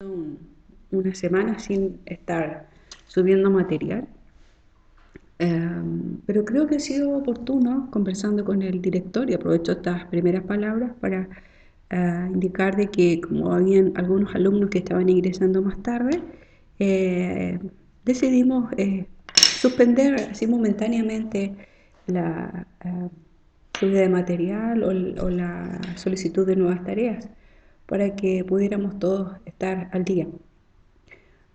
un- una semana sin estar subiendo material, pero creo que ha sido oportuno conversando con el director y aprovecho estas primeras palabras para indicar de que como habían algunos alumnos que estaban ingresando más tarde, eh, decidimos suspender así momentáneamente la subida de material o la solicitud de nuevas tareas para que pudiéramos todos estar al día.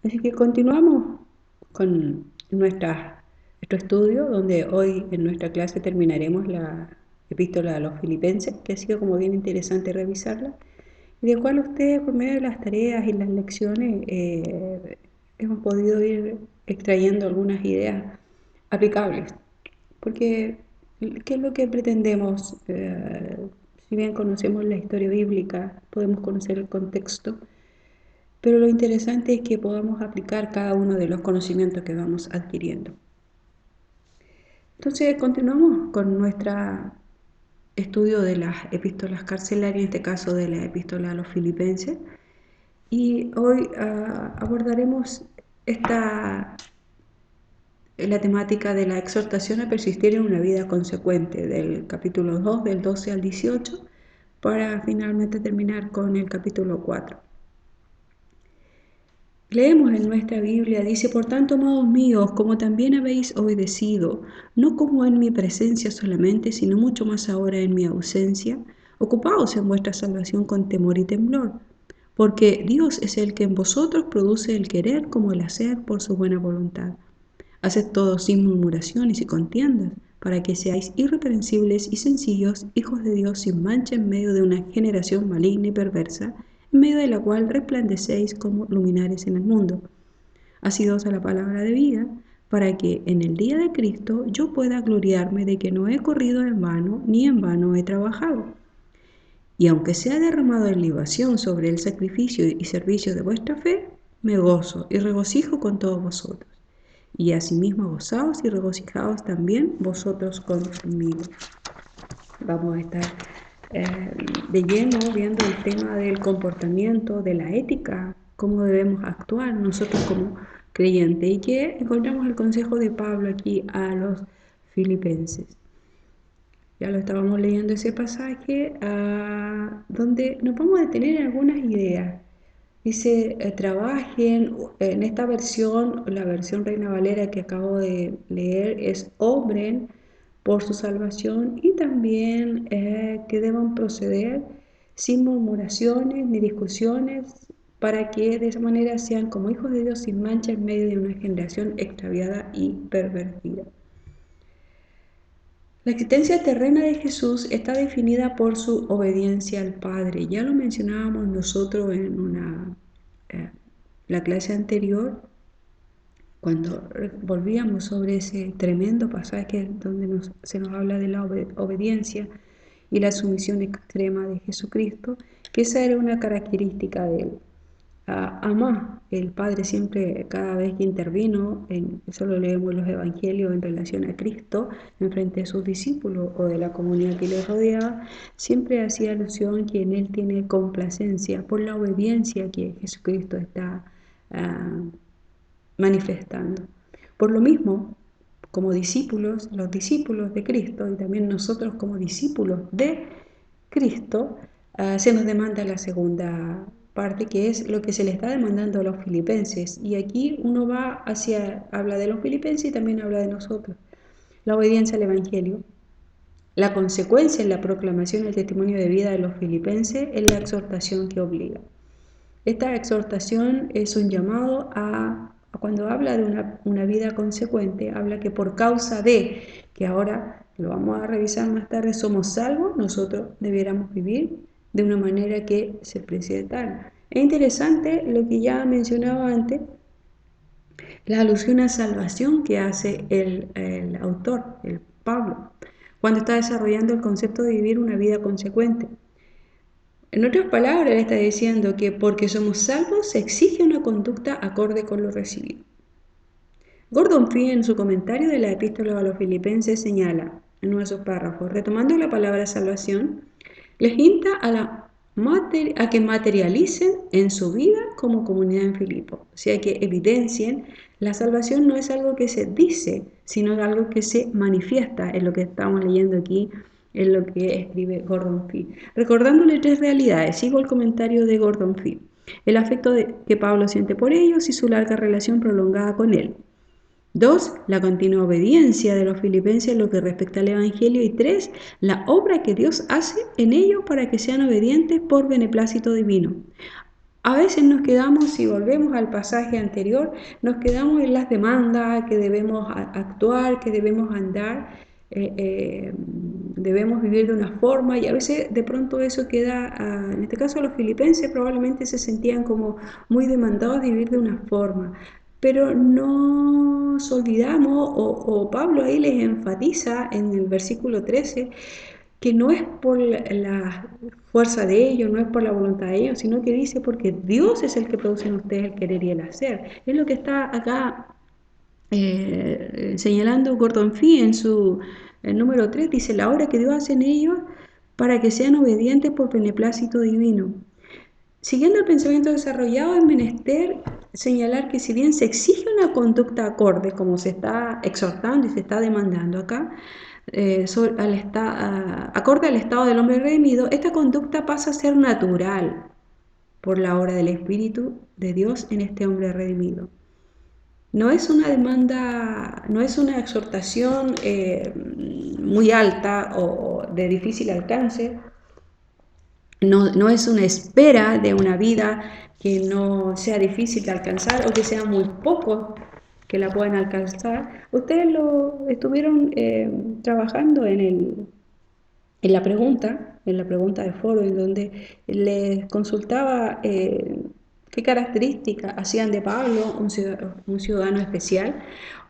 Así que continuamos con nuestro estudio, donde hoy en nuestra clase terminaremos la epístola a los filipenses, que ha sido como bien interesante revisarla, y de cual ustedes por medio de las tareas y las lecciones hemos podido ir extrayendo algunas ideas aplicables. Porque, ¿qué es lo que pretendemos? Si bien conocemos la historia bíblica, podemos conocer el contexto, pero lo interesante es que podamos aplicar cada uno de los conocimientos que vamos adquiriendo. Entonces, continuamos con nuestro estudio de las epístolas carcelarias, en este caso de la epístola a los filipenses, y hoy abordaremos la temática de la exhortación a persistir en una vida consecuente, del capítulo 2, del 12 al 18, para finalmente terminar con el capítulo 4. Leemos en nuestra Biblia, dice, por tanto, amados míos, como también habéis obedecido, no como en mi presencia solamente, sino mucho más ahora en mi ausencia, ocupaos en vuestra salvación con temor y temblor, porque Dios es el que en vosotros produce el querer como el hacer por su buena voluntad. Haced todo sin murmuraciones y contiendas, para que seáis irreprensibles y sencillos, hijos de Dios sin mancha en medio de una generación maligna y perversa, en medio de la cual resplandecéis como luminares en el mundo. Asidos a la palabra de vida, para que en el día de Cristo yo pueda gloriarme de que no he corrido en vano, ni en vano he trabajado. Y aunque sea derramado en libación sobre el sacrificio y servicio de vuestra fe, me gozo y regocijo con todos vosotros. Y asimismo gozaos y regocijaos también vosotros conmigo. Vamos a estar de lleno viendo el tema del comportamiento, de la ética, cómo debemos actuar nosotros como creyentes, y que encontramos el consejo de Pablo aquí a los filipenses. Ya lo estábamos leyendo ese pasaje donde nos vamos a detener en algunas ideas. Dice, trabajen en esta versión, la versión Reina Valera que acabo de leer, es obren por su salvación y también que deban proceder sin murmuraciones ni discusiones para que de esa manera sean como hijos de Dios sin mancha en medio de una generación extraviada y pervertida. La existencia terrena de Jesús está definida por su obediencia al Padre. Ya lo mencionábamos nosotros en la clase anterior, cuando volvíamos sobre ese tremendo pasaje donde se nos habla de la obediencia y la sumisión extrema de Jesucristo, que esa era una característica de él. Amá, el Padre siempre, cada vez que intervino, eso lo leemos en los evangelios en relación a Cristo, en frente de sus discípulos o de la comunidad que le rodeaba, siempre hacía alusión que en Él tiene complacencia por la obediencia que Jesucristo está manifestando. Por lo mismo, como discípulos, los discípulos de Cristo y también nosotros como discípulos de Cristo, se nos demanda la segunda parte, que es lo que se le está demandando a los filipenses. Y aquí uno habla de los filipenses y también habla de nosotros. La obediencia al Evangelio. La consecuencia en la proclamación y el testimonio de vida de los filipenses es la exhortación que obliga. Esta exhortación es un llamado cuando habla de una vida consecuente, habla que por causa de, que ahora lo vamos a revisar más tarde, somos salvos, nosotros debiéramos vivir de una manera que se precie tal. Es interesante lo que ya mencionaba antes, la alusión a salvación que hace el autor, el Pablo, cuando está desarrollando el concepto de vivir una vida consecuente. En otras palabras, él está diciendo que porque somos salvos se exige una conducta acorde con lo recibido. Gordon Fee, en su comentario de la epístola a los filipenses, señala en uno de sus párrafos, retomando la palabra salvación, les insta a que materialicen en su vida como comunidad en Filipos, o sea, que evidencien. La salvación no es algo que se dice, sino algo que se manifiesta, en lo que estamos leyendo aquí, en lo que escribe Gordon Fee. Recordándole tres realidades, sigo el comentario de Gordon Fee: el afecto que Pablo siente por ellos y su larga relación prolongada con él. 2. La continua obediencia de los filipenses en lo que respecta al Evangelio. Y 3. La obra que Dios hace en ellos para que sean obedientes por beneplácito divino. A veces nos quedamos, si volvemos al pasaje anterior, nos quedamos en las demandas, que debemos actuar, que debemos andar, debemos vivir de una forma, y a veces de pronto eso queda, en este caso los filipenses probablemente se sentían como muy demandados de vivir de una forma, pero nos olvidamos, o Pablo ahí les enfatiza en el versículo 13, que no es por la fuerza de ellos, no es por la voluntad de ellos, sino que dice porque Dios es el que produce en ustedes el querer y el hacer. Es lo que está acá señalando Gordon Fee en su número 3, dice: la obra que Dios hace en ellos para que sean obedientes por beneplácito divino. Siguiendo el pensamiento desarrollado, es menester señalar que si bien se exige una conducta acorde, como se está exhortando y se está demandando acá, acorde al estado del hombre redimido, esta conducta pasa a ser natural por la obra del Espíritu de Dios en este hombre redimido. No es una demanda, no es una exhortación muy alta o de difícil alcance. No es una espera de una vida que no sea difícil de alcanzar o que sean muy pocos que la puedan alcanzar. Ustedes lo estuvieron trabajando en la pregunta de foro, en donde les consultaba qué características hacían de Pablo un ciudadano especial,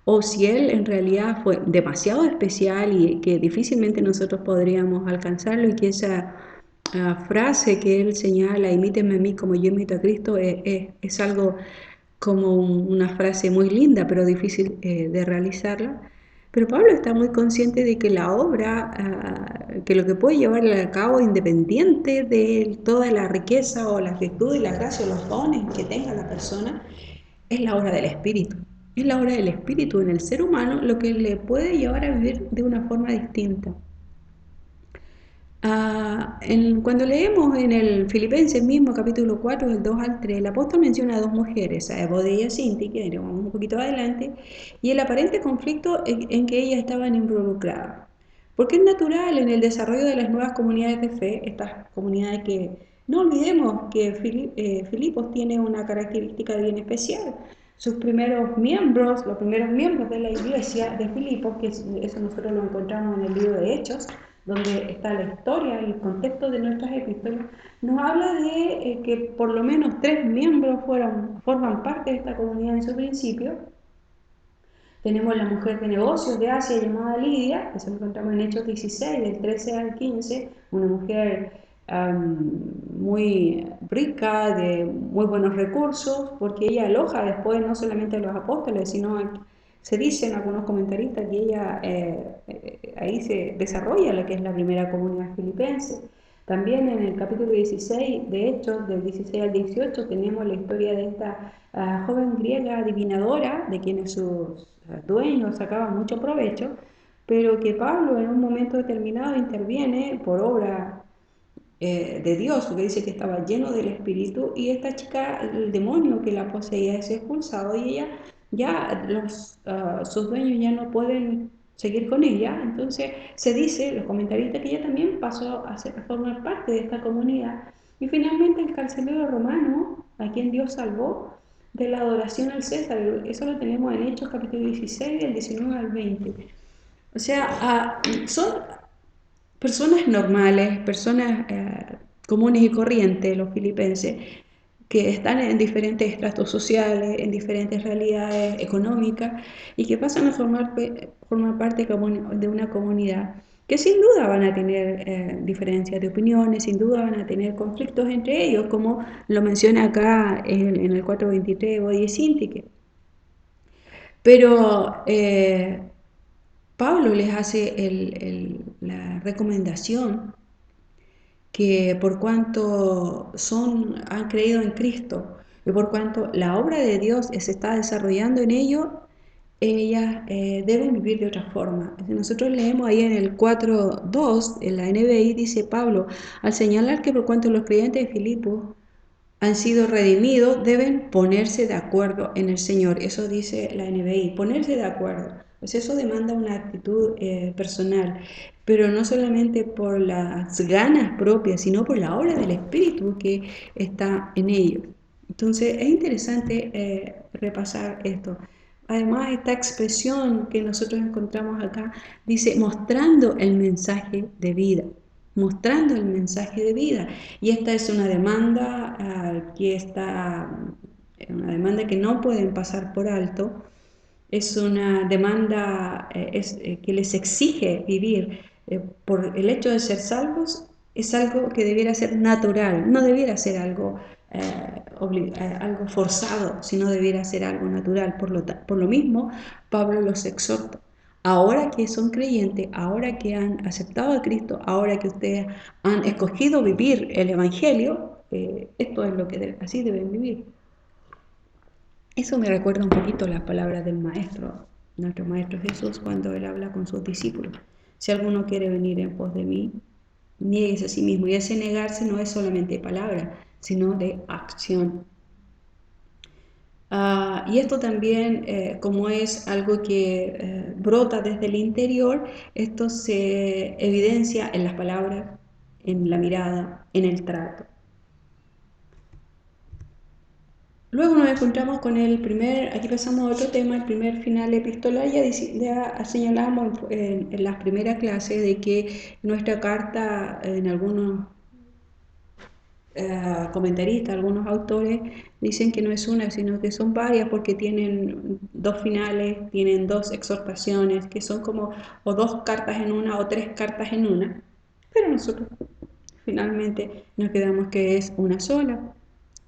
o si él en realidad fue demasiado especial y que difícilmente nosotros podríamos alcanzarlo, y que esa frase que él señala: imítenme a mí como yo imito a Cristo, es algo como una frase muy linda, pero difícil de realizarla. Pero Pablo está muy consciente de que la obra, que lo que puede llevarla a cabo independiente de toda la riqueza o las virtudes, la gracia o los dones que tenga la persona, es la obra del Espíritu. Es la obra del Espíritu en el ser humano lo que le puede llevar a vivir de una forma distinta. Cuando leemos en el Filipenses mismo, capítulo 4, del 2 al 3, el apóstol menciona a dos mujeres, a Evodia y a Sinti, que veremos un poquito adelante, y el aparente conflicto en que ellas estaban involucradas. Porque es natural en el desarrollo de las nuevas comunidades de fe, estas comunidades que no olvidemos que Filipos tiene una característica bien especial. Sus primeros miembros, los primeros miembros de la iglesia de Filipos, que eso nosotros lo encontramos en el libro de Hechos, donde está la historia y el contexto de nuestras epístolas, nos habla de que por lo menos 3 miembros forman parte de esta comunidad en su principio. Tenemos la mujer de negocios de Asia llamada Lidia, que se encontramos en Hechos 16, del 13 al 15, una mujer muy rica, de muy buenos recursos, porque ella aloja después no solamente a los apóstoles, sino se dicen algunos comentaristas que ella ahí se desarrolla lo que es la primera comunidad filipense. También en el capítulo 16 de Hechos, del 16 al 18, tenemos la historia de esta joven griega adivinadora, de quienes sus dueños sacaban mucho provecho, pero que Pablo en un momento determinado interviene por obra de Dios, porque dice que estaba lleno del Espíritu, y esta chica, el demonio que la poseía, es expulsado, y ella ya sus dueños ya no pueden seguir con ella. Entonces se dice, los comentaristas, que ella también pasó a formar parte de esta comunidad. Y finalmente el carcelero romano, a quien Dios salvó de la adoración al César, eso lo tenemos en Hechos capítulo 16, del 19 al 20. O sea, son personas normales, personas comunes y corrientes, los filipenses, que están en diferentes estratos sociales, en diferentes realidades económicas, y que pasan a formar parte de una comunidad que sin duda van a tener diferencias de opiniones, sin duda van a tener conflictos entre ellos, como lo menciona acá en el 4.23 Evodia y Sintique. Pero Pablo les hace la recomendación que por cuanto han creído en Cristo y por cuanto la obra de Dios se está desarrollando en ellos, ellas deben vivir de otra forma. Nosotros leemos ahí en el 4:2, en la NBI, dice Pablo, al señalar que por cuanto los creyentes de Filipos han sido redimidos, deben ponerse de acuerdo en el Señor. Eso dice la NBI, ponerse de acuerdo. Pues eso demanda una actitud personal, pero no solamente por las ganas propias, sino por la obra del Espíritu que está en ellos. Entonces es interesante repasar esto. Además, esta expresión que nosotros encontramos acá dice mostrando el mensaje de vida, mostrando el mensaje de vida. Y esta es una demanda una demanda que no pueden pasar por alto. Es una demanda que les exige vivir por el hecho de ser salvos. Es algo que debiera ser natural, no debiera ser algo forzado, sino debiera ser algo natural. Por lo mismo, Pablo los exhorta. Ahora que son creyentes, ahora que han aceptado a Cristo, ahora que ustedes han escogido vivir el Evangelio, esto es lo que así deben vivir. Eso me recuerda un poquito las palabras del Maestro, nuestro Maestro Jesús, cuando Él habla con sus discípulos. Si alguno quiere venir en pos de mí, niéguese a sí mismo. Y ese negarse no es solamente palabra, sino de acción. Y esto también, como es algo que brota desde el interior, esto se evidencia en las palabras, en la mirada, en el trato. Luego nos encontramos con aquí pasamos a otro tema, el primer final epistolar. Ya señalamos en las primeras clases de que nuestra carta, en algunos comentaristas, algunos autores dicen que no es una, sino que son varias porque tienen dos finales, tienen dos exhortaciones, que son como o dos cartas en una o tres cartas en una, pero nosotros finalmente nos quedamos que es una sola,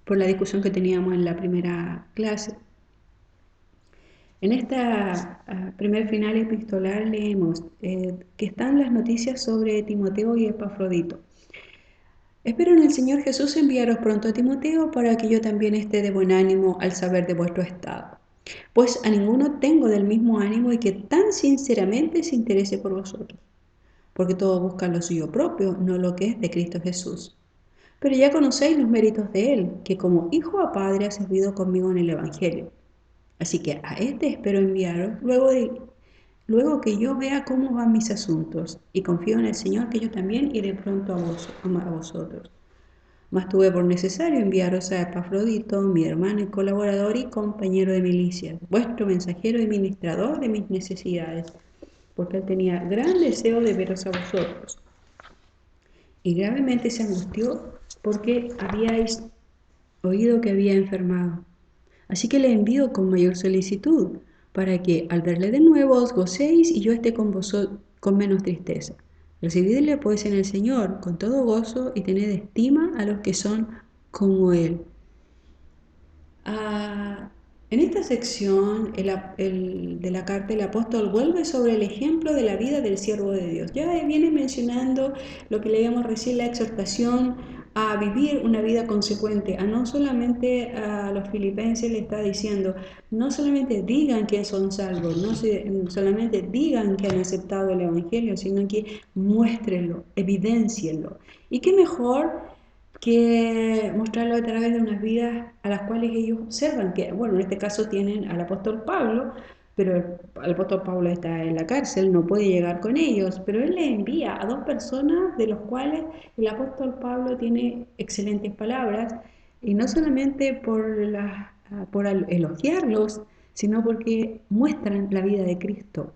por la discusión que teníamos en la primera clase. En esta primer final epistolar leemos que están las noticias sobre Timoteo y Epafrodito. Espero en el Señor Jesús enviaros pronto a Timoteo para que yo también esté de buen ánimo al saber de vuestro estado. Pues a ninguno tengo del mismo ánimo y que tan sinceramente se interese por vosotros. Porque todos buscan lo suyo propio, no lo que es de Cristo Jesús. Pero ya conocéis los méritos de Él, que como hijo a padre ha servido conmigo en el Evangelio. Así que a este espero enviaros luego que yo vea cómo van mis asuntos, y confío en el Señor que yo también iré pronto a vosotros. Mas tuve por necesario enviaros a Epafrodito, mi hermano y colaborador y compañero de milicias, vuestro mensajero y ministrador de mis necesidades, porque él tenía gran deseo de veros a vosotros. Y gravemente se angustió porque habíais oído que había enfermado. Así que le envío con mayor solicitud, para que al verle de nuevo os gocéis y yo esté con vosotros con menos tristeza. Recibidle pues en el Señor con todo gozo y tened estima a los que son como Él. En esta sección de la carta el apóstol vuelve sobre el ejemplo de la vida del siervo de Dios. Ya viene mencionando lo que leíamos recién, la exhortación a vivir una vida consecuente, a no solamente a los filipenses le está diciendo, no solamente digan que son salvos, no solamente digan que han aceptado el Evangelio, sino que muéstrenlo, evidencienlo. Y qué mejor que mostrarlo a través de unas vidas a las cuales ellos observan, que bueno, en este caso tienen al apóstol Pablo, pero el apóstol Pablo está en la cárcel, no puede llegar con ellos, pero él les envía a dos personas de los cuales el apóstol Pablo tiene excelentes palabras, y no solamente por elogiarlos, sino porque muestran la vida de Cristo.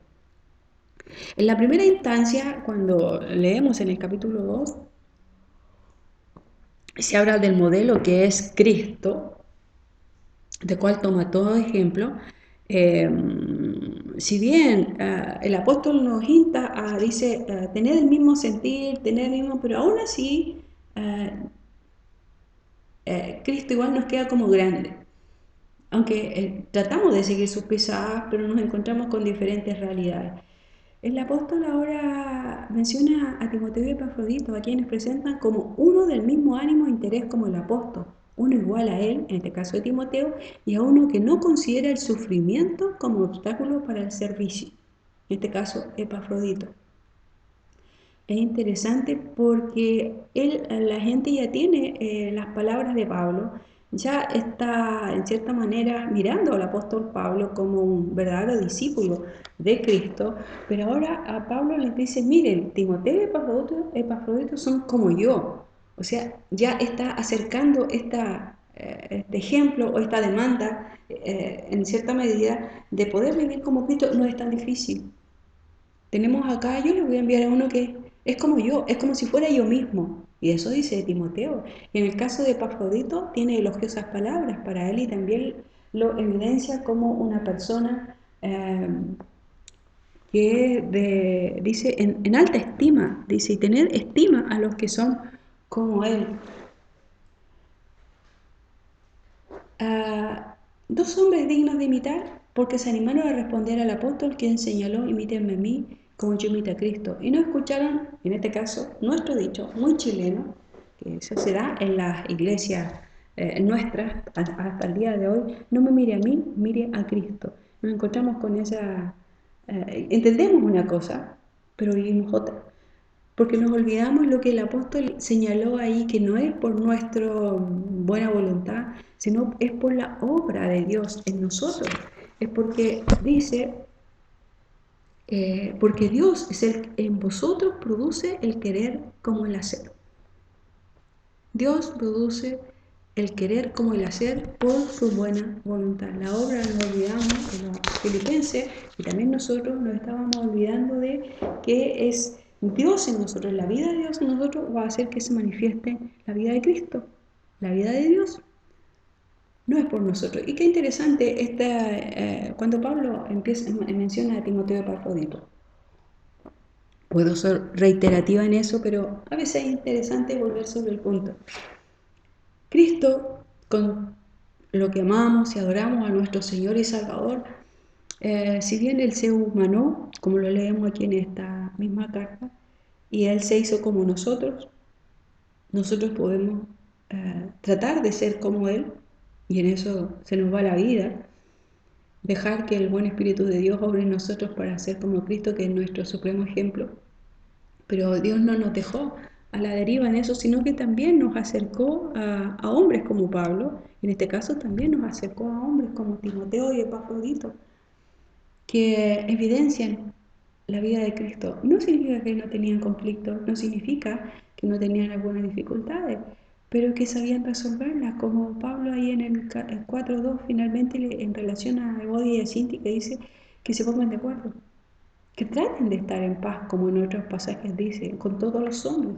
En la primera instancia, cuando leemos en el capítulo 2, se habla del modelo que es Cristo, de cual toma todo ejemplo. Si bien el apóstol nos insta dice, tener el mismo sentir, tener el mismo, pero aún así Cristo igual nos queda como grande. Aunque tratamos de seguir sus pisadas, pero nos encontramos con diferentes realidades. El apóstol ahora menciona a Timoteo y Epafrodito, a quienes presentan como uno del mismo ánimo e interés como el apóstol, uno igual a él, en este caso de Timoteo, y a uno que no considera el sufrimiento como obstáculo para el servicio, en este caso Epafrodito. Es interesante porque la gente ya tiene las palabras de Pablo, ya está en cierta manera mirando al apóstol Pablo como un verdadero discípulo de Cristo, pero ahora a Pablo les dice, miren, Timoteo y Epafrodito son como yo, o sea, ya está acercando este ejemplo o esta demanda en cierta medida de poder vivir como Cristo no es tan difícil. Tenemos acá, yo le voy a enviar a uno que es como yo, es como si fuera yo mismo. Y eso dice Timoteo. Y en el caso de Epafrodito, tiene elogiosas palabras para él y también lo evidencia como una persona dice, en alta estima, dice, y tener estima a los que son como él. Dos hombres dignos de imitar, porque se animaron a responder al apóstol, quien señaló, imítenme a mí, como yo imito a Cristo. Y no escucharon, en este caso, nuestro dicho, muy chileno, que eso se da en las iglesias nuestras hasta el día de hoy, no me mire a mí, mire a Cristo. Nos encontramos con esa, entendemos una cosa, pero vivimos otra. Porque nos olvidamos lo que el apóstol señaló ahí, que no es por nuestra buena voluntad, sino es por la obra de Dios en nosotros. Es porque dice, porque Dios es el en vosotros produce el querer como el hacer. Dios produce el querer como el hacer por su buena voluntad. La obra nos olvidamos de los filipenses y también nosotros nos estábamos olvidando de que es Dios en nosotros, la vida de Dios en nosotros va a hacer que se manifieste la vida de Cristo. La vida de Dios no es por nosotros. Y qué interesante cuando Pablo menciona a Timoteo de Epafrodito. Puedo ser reiterativa en eso, pero a veces es interesante volver sobre el punto. Cristo, con lo que amamos y adoramos a nuestro Señor y Salvador, si bien Él se humanó, como lo leemos aquí en esta misma carta, y Él se hizo como nosotros podemos tratar de ser como Él, y en eso se nos va la vida, dejar que el buen Espíritu de Dios obre en nosotros para ser como Cristo, que es nuestro supremo ejemplo. Pero Dios no nos dejó a la deriva en eso, sino que también nos acercó a hombres como Pablo, en este caso también nos acercó a hombres como Timoteo y Epafrodito, que evidencian la vida de Cristo. No significa que no tenían conflictos, no significa que no tenían algunas dificultades, pero que sabían resolverlas, como Pablo ahí en el 4.2 finalmente en relación a Evodia y a Sinti, que dice que se pongan de acuerdo, que traten de estar en paz, como en otros pasajes dice, con todos los hombres,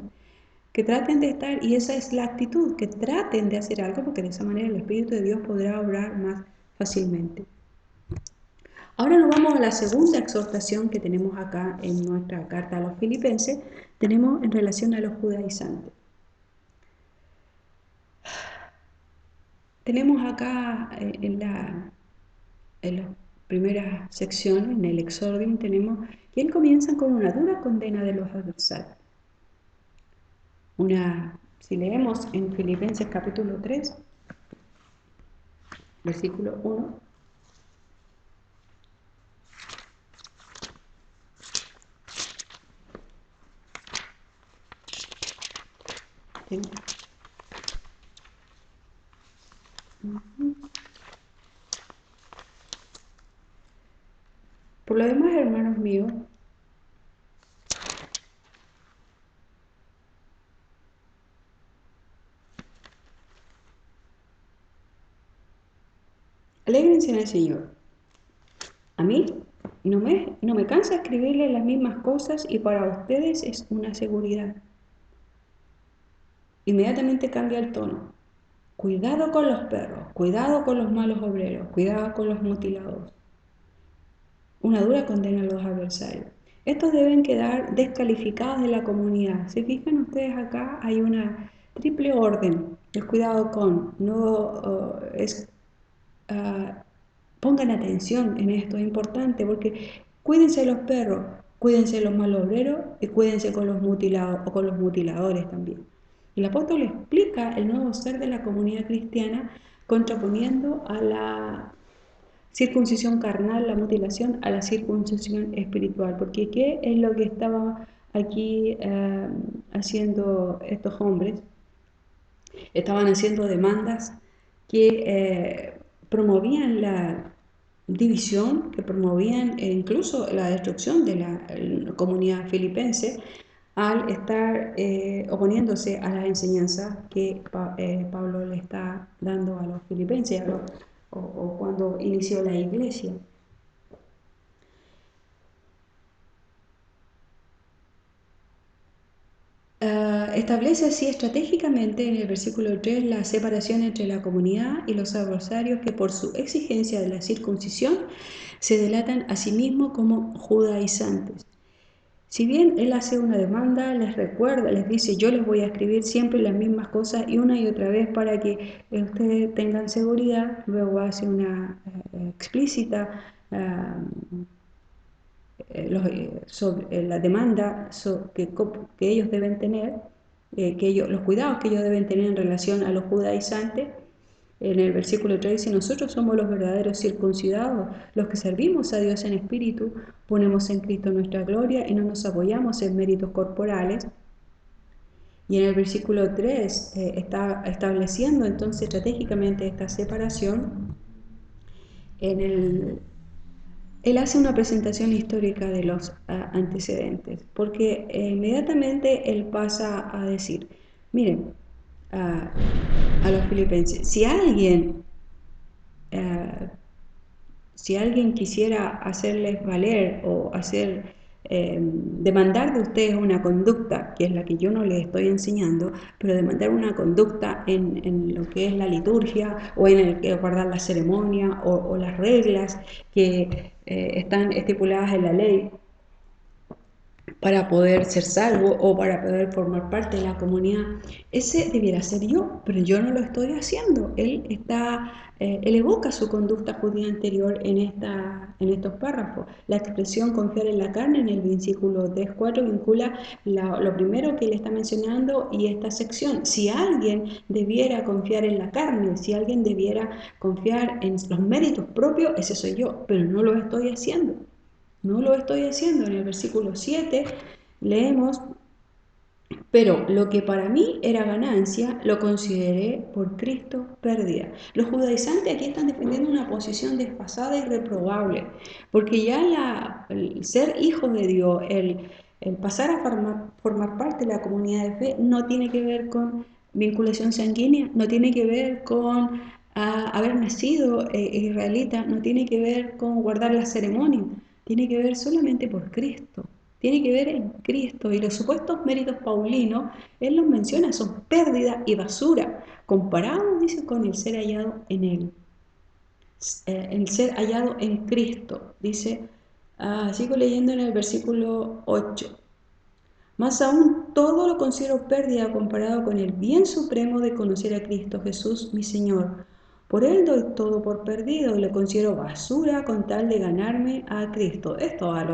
que traten de estar, y esa es la actitud, que traten de hacer algo, porque de esa manera el Espíritu de Dios podrá obrar más fácilmente. Ahora nos vamos a la segunda exhortación que tenemos acá en nuestra carta a los filipenses, tenemos en relación a los judaizantes. Tenemos acá en las primeras secciones, en el exordium, tenemos que comienzan con una dura condena de los adversarios. Si leemos en Filipenses capítulo 3, versículo 1, por lo demás, hermanos míos, alégrense en el Señor. A mí no me cansa escribirles las mismas cosas y para ustedes es una seguridad. Inmediatamente cambia el tono. Cuidado con los perros, cuidado con los malos obreros, cuidado con los mutilados. Una dura condena a los adversarios. Estos deben quedar descalificados de la comunidad. Si fijan ustedes acá hay una triple orden. El cuidado con, no es pongan atención en esto, es importante porque cuídense de los perros. Cuídense de los malos obreros y cuídense con los mutilados o con los mutiladores también. El apóstol explica el nuevo ser de la comunidad cristiana contraponiendo a la circuncisión carnal, la mutilación, a la circuncisión espiritual. Porque ¿qué es lo que estaba aquí haciendo estos hombres? Estaban haciendo demandas que promovían la división, que promovían incluso la destrucción de la comunidad filipense al estar oponiéndose a las enseñanzas que Pablo le está dando a los filipenses o cuando inició la iglesia. Establece así estratégicamente en el versículo 3 la separación entre la comunidad y los adversarios que por su exigencia de la circuncisión se delatan a sí mismos como judaizantes. Si bien él hace una demanda, les recuerda, les dice, yo les voy a escribir siempre las mismas cosas y una y otra vez para que ustedes tengan seguridad, luego hace una explícita sobre la demanda que ellos deben tener, los cuidados que ellos deben tener en relación a los judaizantes. En el versículo 3 dice, nosotros somos los verdaderos circuncidados, los que servimos a Dios en espíritu, ponemos en Cristo nuestra gloria y no nos apoyamos en méritos corporales. Y en el versículo 3 está estableciendo entonces estratégicamente esta separación. Él hace una presentación histórica de los antecedentes, porque inmediatamente él pasa a decir, miren, a los filipenses, uh, si alguien quisiera hacerles valer o demandar de ustedes una conducta, que es la que yo no les estoy enseñando, pero demandar una conducta en lo que es la liturgia o en el que guardar la ceremonia o las reglas que están estipuladas en la ley para poder ser salvo o para poder formar parte de la comunidad, ese debiera ser yo, pero yo no lo estoy haciendo. Él evoca su conducta judía anterior en estos párrafos. La expresión confiar en la carne en el versículo 3-4 vincula lo primero que él está mencionando y esta sección. Si alguien debiera confiar en la carne, si alguien debiera confiar en los méritos propios, ese soy yo, pero no lo estoy haciendo. No lo estoy haciendo. En el versículo 7 leemos, pero lo que para mí era ganancia, lo consideré por Cristo pérdida. Los judaizantes aquí están defendiendo una posición desfasada y reprobable, porque ya el ser hijo de Dios, el pasar a formar parte de la comunidad de fe, no tiene que ver con vinculación sanguínea, no tiene que ver con haber nacido israelita, no tiene que ver con guardar la ceremonia, tiene que ver solamente por Cristo. Tiene que ver en Cristo y los supuestos méritos paulinos, él los menciona, son pérdida y basura, comparados, dice, con el ser hallado en él. El ser hallado en Cristo, dice, sigo leyendo en el versículo 8. Más aún, todo lo considero pérdida comparado con el bien supremo de conocer a Cristo Jesús, mi Señor. Por Él doy todo por perdido y lo considero basura con tal de ganarme a Cristo. Esto a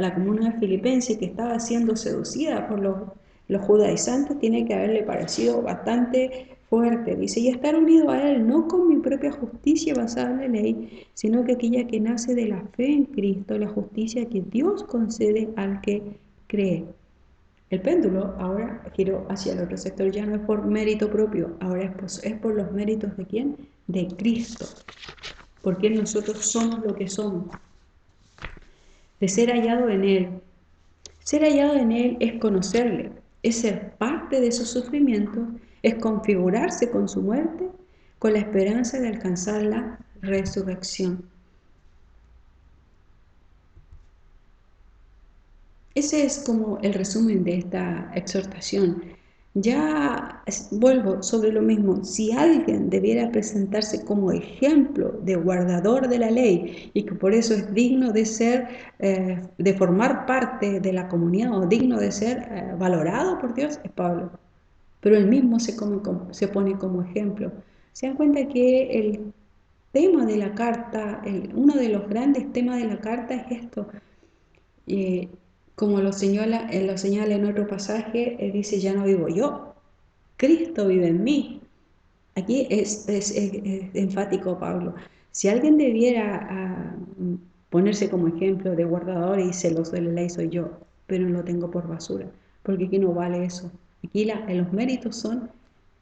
la comunidad filipense que estaba siendo seducida por los judaizantes tiene que haberle parecido bastante fuerte. Dice, y estar unido a Él no con mi propia justicia basada en la ley, sino que aquella que nace de la fe en Cristo, la justicia que Dios concede al que cree. El péndulo ahora giró hacia el otro sector, ya no es por mérito propio, ahora es por los méritos de ¿quién? De Cristo, porque nosotros somos lo que somos, de ser hallado en Él. Ser hallado en Él es conocerle, es ser parte de sus sufrimientos, es configurarse con su muerte, con la esperanza de alcanzar la resurrección. Ese es como el resumen de esta exhortación. Ya vuelvo sobre lo mismo, si alguien debiera presentarse como ejemplo de guardador de la ley y que por eso es digno de ser, de formar parte de la comunidad o digno de ser valorado por Dios, es Pablo. Pero él mismo se pone como ejemplo. Se dan cuenta que tema de la carta, uno de los grandes temas de la carta es esto, Y como lo señala en otro pasaje, dice, ya no vivo yo, Cristo vive en mí. Aquí es enfático Pablo. Si alguien debiera ponerse como ejemplo de guardador y celoso de la ley, soy yo, pero lo tengo por basura, porque aquí no vale eso. Aquí los méritos son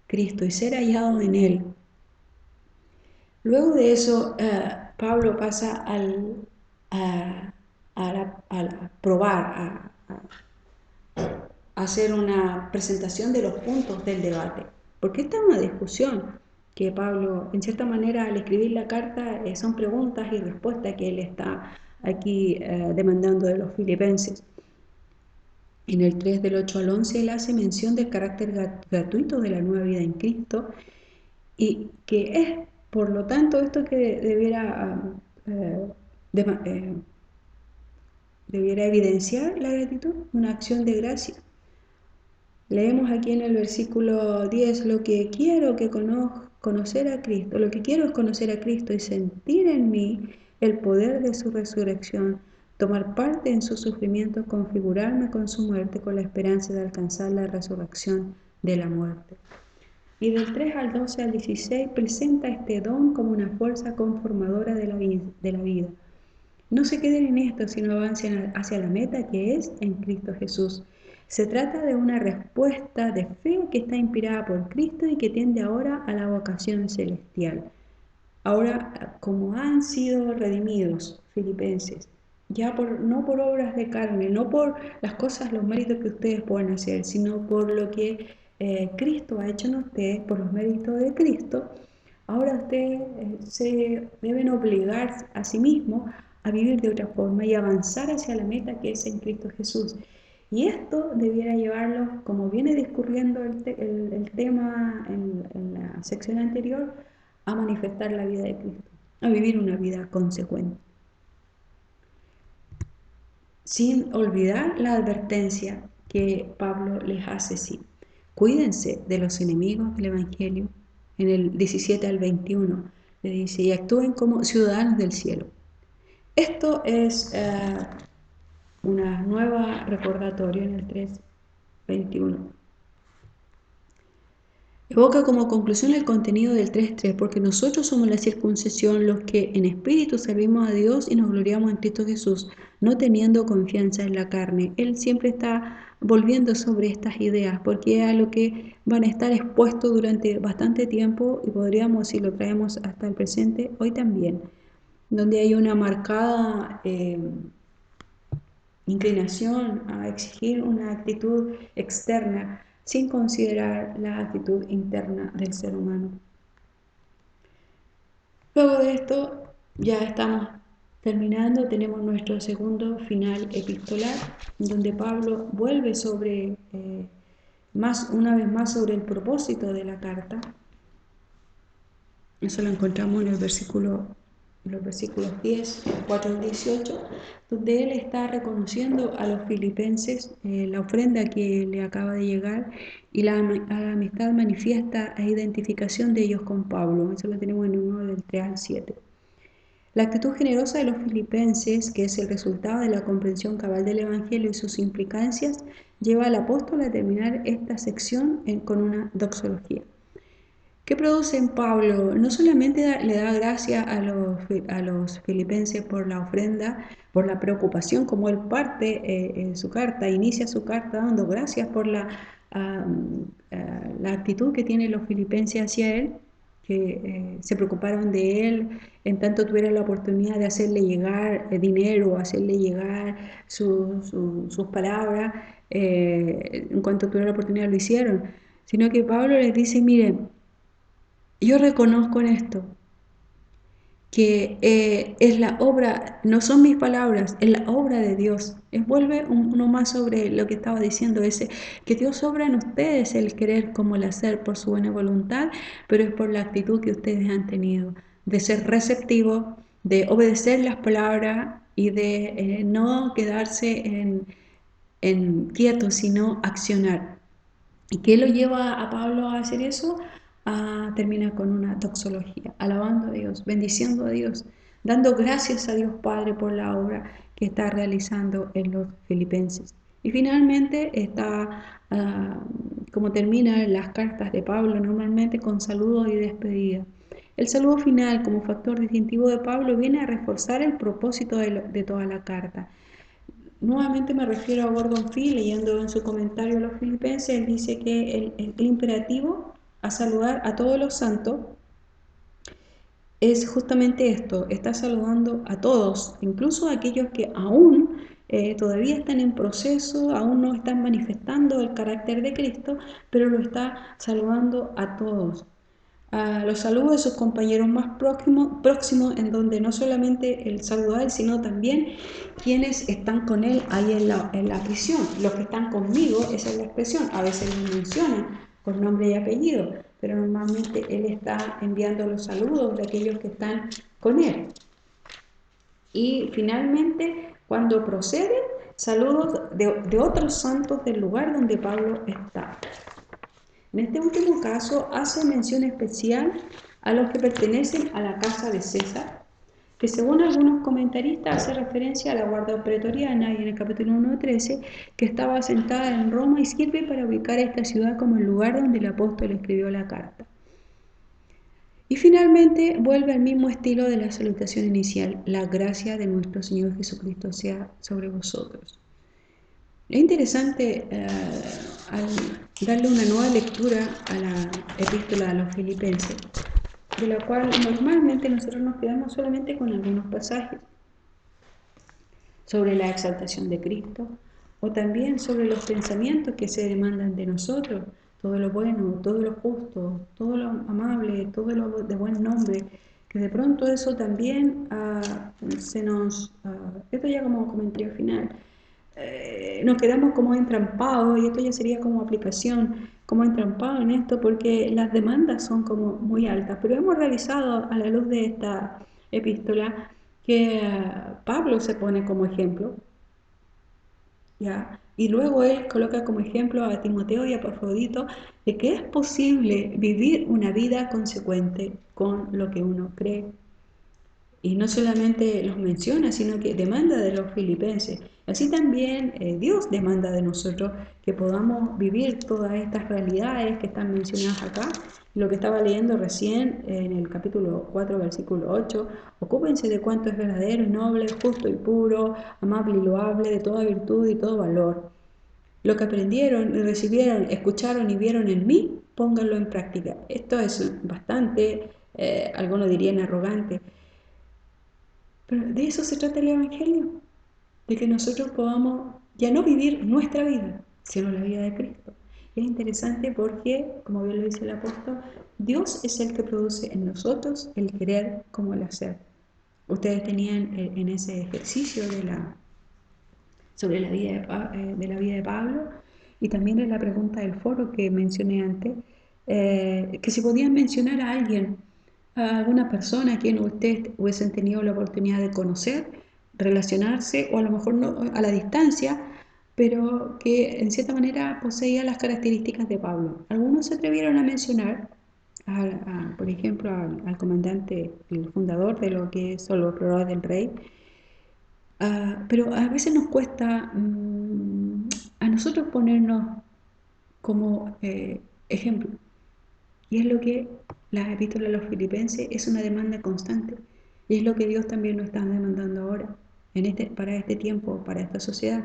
Cristo y ser hallado en Él. Luego de eso, Pablo pasa a probar, a hacer una presentación de los puntos del debate. Porque esta es una discusión que Pablo, en cierta manera, al escribir la carta, son preguntas y respuestas que él está aquí demandando de los filipenses. En el 3 del 8 al 11 él hace mención del carácter gratuito de la nueva vida en Cristo y que es, por lo tanto, esto que debiera evidenciar la gratitud, una acción de gracia. Leemos aquí en el versículo 10, lo que quiero que conocer a Cristo, lo que quiero es conocer a Cristo y sentir en mí el poder de su resurrección, tomar parte en sus sufrimientos, configurarme con su muerte con la esperanza de alcanzar la resurrección de la muerte. Y del 3 al 12 al 16 presenta este don como una fuerza conformadora de la vida. No se queden en esto, sino avancen hacia la meta que es en Cristo Jesús. Se trata de una respuesta de fe que está inspirada por Cristo y que tiende ahora a la vocación celestial. Ahora, como han sido redimidos, filipenses, ya no por obras de carne, no por las cosas, los méritos que ustedes pueden hacer, sino por lo que Cristo ha hecho en ustedes, por los méritos de Cristo, ahora ustedes se deben obligar a sí mismos a vivir de otra forma y avanzar hacia la meta que es en Cristo Jesús. Y esto debiera llevarlos, como viene discurriendo el tema en la sección anterior, a manifestar la vida de Cristo, a vivir una vida consecuente. Sin olvidar la advertencia que Pablo les hace, sí. Cuídense de los enemigos del Evangelio. En el 17 al 21 le dice, y actúen como ciudadanos del cielo. Esto es una nueva recordatorio en el 3:21. Evoca como conclusión el contenido del 3:3, porque nosotros somos la circuncisión, los que en espíritu servimos a Dios y nos gloriamos en Cristo Jesús, no teniendo confianza en la carne. Él siempre está volviendo sobre estas ideas, porque es a lo que van a estar expuestos durante bastante tiempo y podríamos, si lo traemos hasta el presente, hoy también, donde hay una marcada inclinación a exigir una actitud externa sin considerar la actitud interna del ser humano. Luego de esto ya estamos terminando, tenemos nuestro segundo final epistolar, donde Pablo vuelve sobre una vez más sobre el propósito de la carta. Eso lo encontramos en los versículos 10, 4 al 18, donde él está reconociendo a los filipenses la ofrenda que le acaba de llegar y la amistad manifiesta e identificación de ellos con Pablo. Eso lo tenemos en 1 del 3 al 7. La actitud generosa de los filipenses, que es el resultado de la comprensión cabal del Evangelio y sus implicancias, lleva al apóstol a terminar esta sección con una doxología. ¿Qué produce en Pablo? No solamente le da gracias a los filipenses por la ofrenda, por la preocupación, como él parte en su carta, inicia su carta dando gracias por la actitud que tienen los filipenses hacia él, que se preocuparon de él, en tanto tuvieron la oportunidad de hacerle llegar dinero, hacerle llegar sus palabras, en cuanto tuvieron la oportunidad lo hicieron, sino que Pablo les dice, miren, yo reconozco en esto que es la obra, no son mis palabras, es la obra de Dios. Vuelve uno más sobre lo que estaba diciendo, que Dios obra en ustedes el querer como el hacer por su buena voluntad, pero es por la actitud que ustedes han tenido, de ser receptivos, de obedecer las palabras y de no quedarse en quietos, sino accionar. ¿Y qué lo lleva a Pablo a hacer eso? Termina con una doxología, alabando a Dios, bendiciendo a Dios, dando gracias a Dios Padre por la obra que está realizando en los filipenses. Y finalmente está, como terminan las cartas de Pablo, normalmente con saludos y despedida. El saludo final, como factor distintivo de Pablo, viene a reforzar el propósito de toda la carta. Nuevamente me refiero a Gordon Fee, leyendo en su comentario a los filipenses, él dice que el imperativo a saludar a todos los santos es justamente esto, está saludando a todos, incluso a aquellos que aún todavía están en proceso, aún no están manifestando el carácter de Cristo, pero lo está saludando a todos. Los saludos de sus compañeros más próximos, en donde no solamente el saludar, sino también quienes están con él ahí en la prisión. Los que están conmigo, esa es la expresión, a veces lo mencionan con nombre y apellido, pero normalmente él está enviando los saludos de aquellos que están con él. Y finalmente, cuando proceden, saludos de otros santos del lugar donde Pablo está. En este último caso, hace mención especial a los que pertenecen a la casa de César, que según algunos comentaristas hace referencia a la guardia pretoriana y en el capítulo 1:13, que estaba asentada en Roma y sirve para ubicar a esta ciudad como el lugar donde el apóstol escribió la carta. Y finalmente vuelve al mismo estilo de la salutación inicial: la gracia de nuestro Señor Jesucristo sea sobre vosotros. Es interesante al darle una nueva lectura a la epístola a los filipenses, de la cual normalmente nosotros nos quedamos solamente con algunos pasajes sobre la exaltación de Cristo, o también sobre los pensamientos que se demandan de nosotros, todo lo bueno, todo lo justo, todo lo amable, todo lo de buen nombre, que de pronto eso también se nos, esto ya como comentario final, nos quedamos como entrampados, y esto ya sería como aplicación, como entrampados en esto, porque las demandas son como muy altas, pero hemos revisado a la luz de esta epístola que Pablo se pone como ejemplo, ¿ya? Y luego él coloca como ejemplo a Timoteo y a Epafrodito de que es posible vivir una vida consecuente con lo que uno cree. Y no solamente los menciona, sino que demanda de los filipenses. Así también Dios demanda de nosotros que podamos vivir todas estas realidades que están mencionadas acá. Lo que estaba leyendo recién en el capítulo 4, versículo 8, ocúpense de cuanto es verdadero y noble, justo y puro, amable y loable, de toda virtud y todo valor. Lo que aprendieron y recibieron, escucharon y vieron en mí, pónganlo en práctica. Esto es bastante, algunos dirían arrogante, pero de eso se trata el Evangelio, de que nosotros podamos ya no vivir nuestra vida, sino la vida de Cristo. Y es interesante porque, como bien lo dice el apóstol, Dios es el que produce en nosotros el querer como el hacer. Ustedes tenían en ese ejercicio sobre la vida de Pablo, y también en la pregunta del foro que mencioné antes, que si podían mencionar a alguien, a alguna persona a quien ustedes hubiesen tenido la oportunidad de conocer, relacionarse, o a lo mejor no a la distancia, pero que en cierta manera poseía las características de Pablo. Algunos se atrevieron a mencionar, por ejemplo, al comandante, el fundador de lo que son los Prorodores del Rey, pero a veces nos cuesta a nosotros ponernos como ejemplo. Y es lo que la epístola a los filipenses es una demanda constante. Y es lo que Dios también nos está demandando ahora, para este tiempo, para esta sociedad.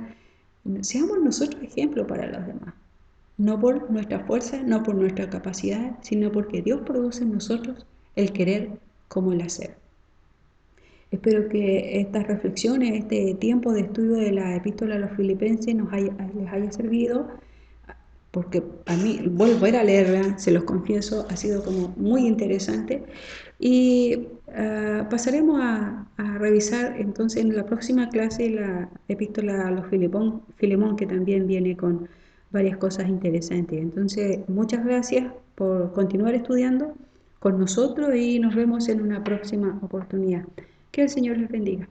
Seamos nosotros ejemplo para los demás. No por nuestra fuerza, no por nuestra capacidad, sino porque Dios produce en nosotros el querer como el hacer. Espero que estas reflexiones, este tiempo de estudio de la epístola a los filipenses les haya servido, porque a mí volver a leerla, se los confieso, ha sido como muy interesante. Y pasaremos a revisar entonces en la próxima clase la epístola a los Filemón, que también viene con varias cosas interesantes. Entonces, muchas gracias por continuar estudiando con nosotros y nos vemos en una próxima oportunidad. Que el Señor les bendiga.